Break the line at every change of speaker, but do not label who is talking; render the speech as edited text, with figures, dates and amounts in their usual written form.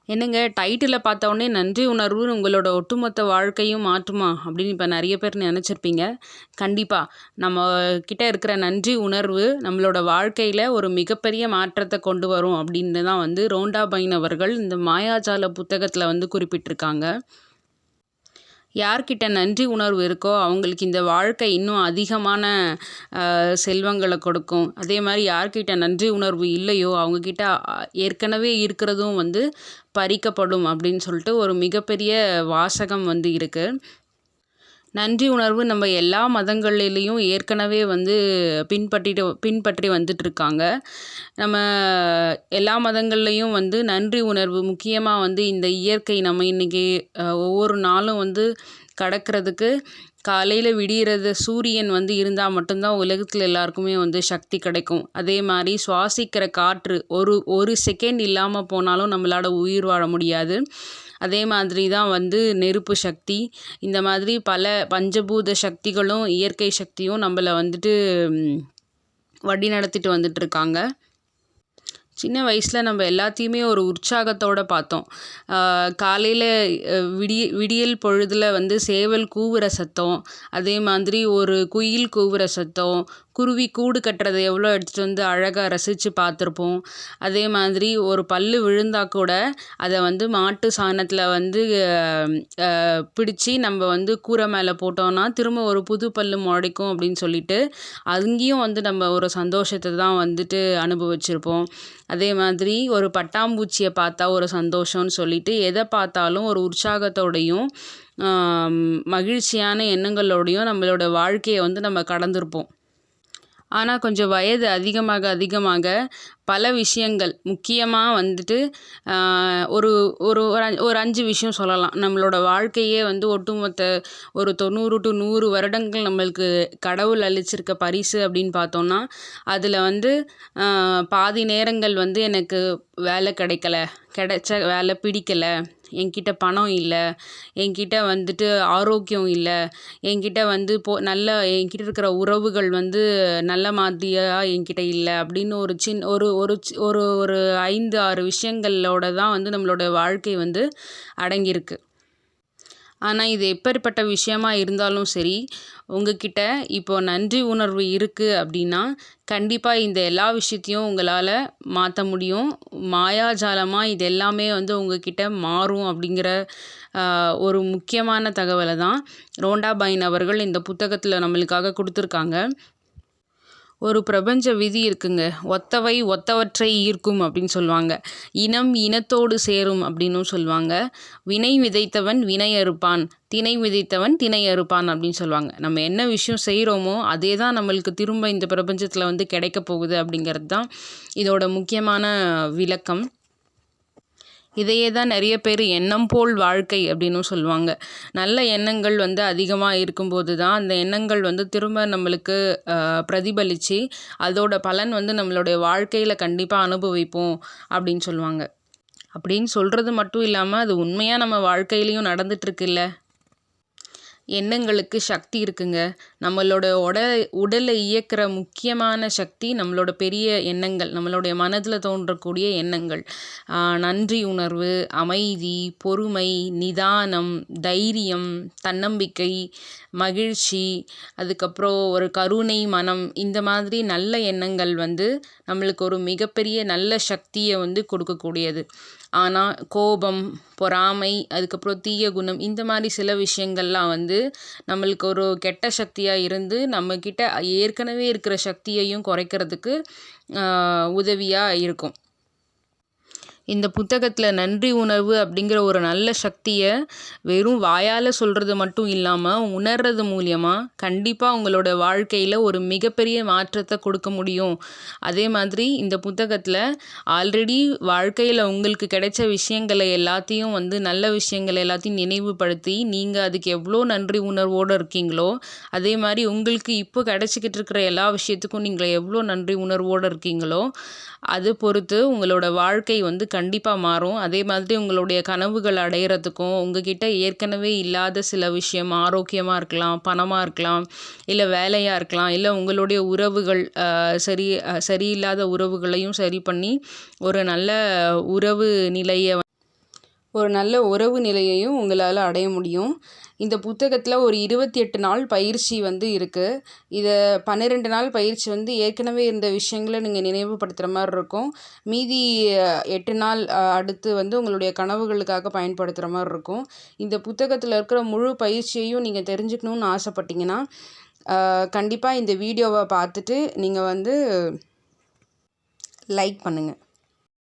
என்னங்க டைட்டில பார்த்தோனே நன்றி உணர்வு உங்களோட ஒட்டுமொத்த வாழ்க்கையும் மாற்றுமா அப்படின்னு இப்போ நிறைய பேர் நினச்சிருப்பீங்க. கண்டிப்பா. நம்ம கிட்ட இருக்கிற நன்றி உணர்வு நம்மளோட வாழ்க்கையில ஒரு மிகப்பெரிய மாற்றத்த கொண்டு வரும் அப்படின்னு தான் வந்து ரோண்டா பைன் அவர்கள் இந்த மாயாஜால புத்தகத்துல வந்து குறிப்பிட்டிருக்காங்க. யார்கிட்ட நன்றி உணர்வு இருக்கோ அவங்களுக்கு இந்த வாழ்க்கை இன்னும் அதிகமான செல்வங்களை கொடுக்கும். அதே மாதிரி யார்கிட்ட நன்றி உணர்வு இல்லையோ அவங்கக்கிட்ட ஏற்கனவே இருக்கிறதும் வந்து பறிக்கப்படும் அப்படின்னு சொல்லிட்டு ஒரு மிகப்பெரிய வாசகம் வந்து இருக்குது. நன்றி உணர்வு நம்ம எல்லா மதங்கள்லேயும் ஏற்கனவே வந்து பின்பற்றி வந்துட்டுருக்காங்க. நம்ம எல்லா மதங்கள்லேயும் வந்து நன்றி உணர்வு முக்கியமாக வந்து இந்த இயற்கை நம்ம இன்றைக்கி ஒவ்வொரு நாளும் வந்து கடக்கிறதுக்கு காலையில் விடியறது சூரியன் வந்து இருந்தால் மட்டும்தான் உலகத்தில் எல்லாருக்குமே வந்து சக்தி கிடைக்கும். அதே மாதிரி சுவாசிக்கிற காற்று ஒரு செகண்ட் இல்லாமல் போனாலும் நம்மளால் உயிர் வாழ முடியாது. அதே மாதிரி தான் வந்து நெருப்பு சக்தி, இந்த மாதிரி பல பஞ்சபூத சக்திகளும் இயற்கை சக்தியும் நம்மளை வந்துட்டு வழி நடத்திட்டு வந்துட்டுருக்காங்க. சின்ன வயசில் நம்ம எல்லாத்தையுமே ஒரு உற்சாகத்தோடு பார்த்தோம். காலையில் விடியல் பொழுதில் வந்து சேவல் கூவுற சத்தம், அதே மாதிரி ஒரு குயில் கூவுற சத்தம், குருவி கூடு கட்டுறதை எவ்வளோ எடுத்துகிட்டு வந்து அழகாக ரசித்து பார்த்துருப்போம். அதே மாதிரி ஒரு பல்லு விழுந்தால் கூட அதை வந்து மாட்டு சாணத்தில் வந்து பிடிச்சி நம்ம வந்து கூரை மேலே போட்டோன்னா திரும்ப ஒரு புது பல்லு முளைக்கும் அப்படின்னு சொல்லிட்டு அங்கேயும் வந்து நம்ம ஒரு சந்தோஷத்தை தான் வந்துட்டு அனுபவிச்சிருப்போம். அதே மாதிரி ஒரு பட்டாம்பூச்சியை பார்த்தா ஒரு சந்தோஷம்னு சொல்லிட்டு எதை பார்த்தாலும் ஒரு உற்சாகத்தோடையும் மகிழ்ச்சியான எண்ணங்களோடையும் நம்மளோட வாழ்க்கையை வந்து நம்ம கடந்திருப்போம். ஆனால் கொஞ்சம் வயது அதிகமாக பல விஷயங்கள் முக்கியமாக வந்துட்டு ஒரு ஒரு ஒரு 5 விஷயம் சொல்லலாம். நம்மளோட வாழ்க்கையே வந்து ஒட்டுமொத்த ஒரு 90 to 100 வருடங்கள் நம்மளுக்கு கடவுள் அளிச்சிருக்க பரிசு அப்படின்னு பார்த்தோன்னா, அதில் வந்து பாதி நேரங்கள் வந்து எனக்கு வேலை கிடைச்ச வேலை பிடிக்கலை, என்கிட்ட பணம் இல்லை, என்கிட்ட வந்துட்டு ஆரோக்கியம் இல்லை, என்கிட்ட வந்து என்கிட்ட இருக்கிற உறவுகள் வந்து நல்ல மாதிரியாக என்கிட்ட இல்லை அப்படின்னு ஒரு 5, 6 விஷயங்களோட தான் வந்து நம்மளோட வாழ்க்கை வந்து அடங்கியிருக்கு. ஆனால் இது எப்பேற்பட்ட விஷயமா இருந்தாலும் சரி, உங்ககிட்ட இப்போது நன்றி உணர்வு இருக்குது அப்படின்னா கண்டிப்பாக இந்த எல்லா விஷயத்தையும் உங்களால் மாற்ற முடியும். மாயாஜாலமாக இது எல்லாமே வந்து உங்ககிட்ட மாறும் அப்படிங்கிற ஒரு முக்கியமான தகவலை தான் ரோண்டா பைன் அவர்கள் இந்த புத்தகத்தில் நம்மளுக்காக கொடுத்துருக்காங்க. ஒரு பிரபஞ்ச விதி இருக்குங்க. ஒத்தவை ஒத்தவற்றை ஈர்க்கும் அப்படின்னு சொல்லுவாங்க. இனம் இனத்தோடு சேரும் அப்படின்னும் சொல்லுவாங்க. வினை விதைத்தவன் வினை அறுப்பான், திணை விதைத்தவன் திணை அறுப்பான் அப்படின்னு சொல்லுவாங்க. நம்ம என்ன விஷயம் செய்கிறோமோ அதே தான் நம்மளுக்கு திரும்ப இந்த பிரபஞ்சத்தில் வந்து கிடைக்க போகுது அப்படிங்கிறது தான் இதோட முக்கியமான விளக்கம். இதையே தான் நிறைய பேர் எண்ணம் போல் வாழ்க்கை அப்படின்னும் சொல்லுவாங்க. நல்ல எண்ணங்கள் வந்து அதிகமாக இருக்கும்போது தான் அந்த எண்ணங்கள் வந்து திரும்ப நம்மளுக்கு பிரதிபலித்து அதோட பலன் வந்து நம்மளுடைய வாழ்க்கையில் கண்டிப்பாக அனுபவிப்போம் அப்படின்னு சொல்லுவாங்க. அப்படின்னு சொல்கிறது மட்டும் இல்லாமல் அது உண்மையாக நம்ம வாழ்க்கையிலையும் நடந்துகிட்ருக்குல்ல. எண்ணங்களுக்கு சக்தி இருக்குங்க. நம்மளோட உடலை இயக்கிற முக்கியமான சக்தி நம்மளோட பெரிய எண்ணங்கள், நம்மளுடைய மனதில் தோன்றக்கூடிய எண்ணங்கள். நன்றி உணர்வு, அமைதி, பொறுமை, நிதானம், தைரியம், தன்னம்பிக்கை, மகிழ்ச்சி, அதுக்கப்புறம் ஒரு கருணை மனம், இந்த மாதிரி நல்ல எண்ணங்கள் வந்து நம்மளுக்கு ஒரு மிகப்பெரிய நல்ல சக்தியை வந்து கொடுக்கக்கூடியது. ஆனால் கோபம், பொறாமை, அதுக்கப்புறம் தீய குணம், இந்த மாதிரி சில விஷயங்கள்லாம் வந்து நம்மளுக்கு ஒரு கெட்ட சக்தியாக இருந்து நம்மக்கிட்ட ஏற்கனவே இருக்கிற சக்தியையும் குறைக்கிறதுக்கு உதவியாக இருக்கும். இந்த புத்தகத்தில் நன்றி உணர்வு அப்படிங்கிற ஒரு நல்ல சக்தியை வெறும் வாயால் சொல்கிறது மட்டும் இல்லாமல் உணர்றது மூலியமாக கண்டிப்பாக உங்களோட வாழ்க்கையில் ஒரு மிகப்பெரிய மாற்றத்தை கொடுக்க முடியும். அதே மாதிரி இந்த புத்தகத்தில் ஆல்ரெடி வாழ்க்கையில் உங்களுக்கு கிடைச்ச விஷயங்களை எல்லாத்தையும் வந்து நல்ல விஷயங்களை எல்லாத்தையும் நினைவுபடுத்தி நீங்கள் அதுக்கு எவ்வளோ நன்றி உணர்வோடு இருக்கீங்களோ அதே மாதிரி உங்களுக்கு இப்போ கிடைச்சிக்கிட்டு இருக்கிற எல்லா விஷயத்துக்கும் நீங்கள் எவ்வளோ நன்றி உணர்வோடு இருக்கீங்களோ அது பொறுத்து உங்களோட வாழ்க்கை வந்து கண்டிப்பாக மாறும். அதே மாதிரி உங்களுடைய கனவுகள் அடையிறதுக்கும் உங்ககிட்ட ஏற்கனவே இல்லாத சில விஷயம் ஆரோக்கியமாக இருக்கலாம், பணமாக இருக்கலாம், இல்லை வேலையாக இருக்கலாம், இல்லை உங்களுடைய உறவுகள் சரியில்லாத உறவுகளையும் சரி பண்ணி ஒரு நல்ல உறவு நிலையை ஒரு நல்ல உறவு நிலையையும் உங்களால் அடைய முடியும். இந்த புத்தகத்தில் ஒரு 28 நாள் பயிற்சி வந்து இருக்குது. இதை 12 நாள் பயிற்சி வந்து ஏற்கனவே இருந்த விஷயங்களை நீங்கள் நினைவுபடுத்துகிற மாதிரி இருக்கும். மீதி 8 நாள் அடுத்து வந்து உங்களுடைய கனவுகளுக்காக பயன்படுத்துகிற மாதிரி இருக்கும். இந்த புத்தகத்தில் இருக்கிற முழு பயிற்சியையும் நீங்கள் தெரிஞ்சுக்கணுன்னு ஆசைப்பட்டீங்கன்னா கண்டிப்பாக இந்த வீடியோவை பார்த்துட்டு நீங்கள் வந்து லைக் பண்ணுங்கள்.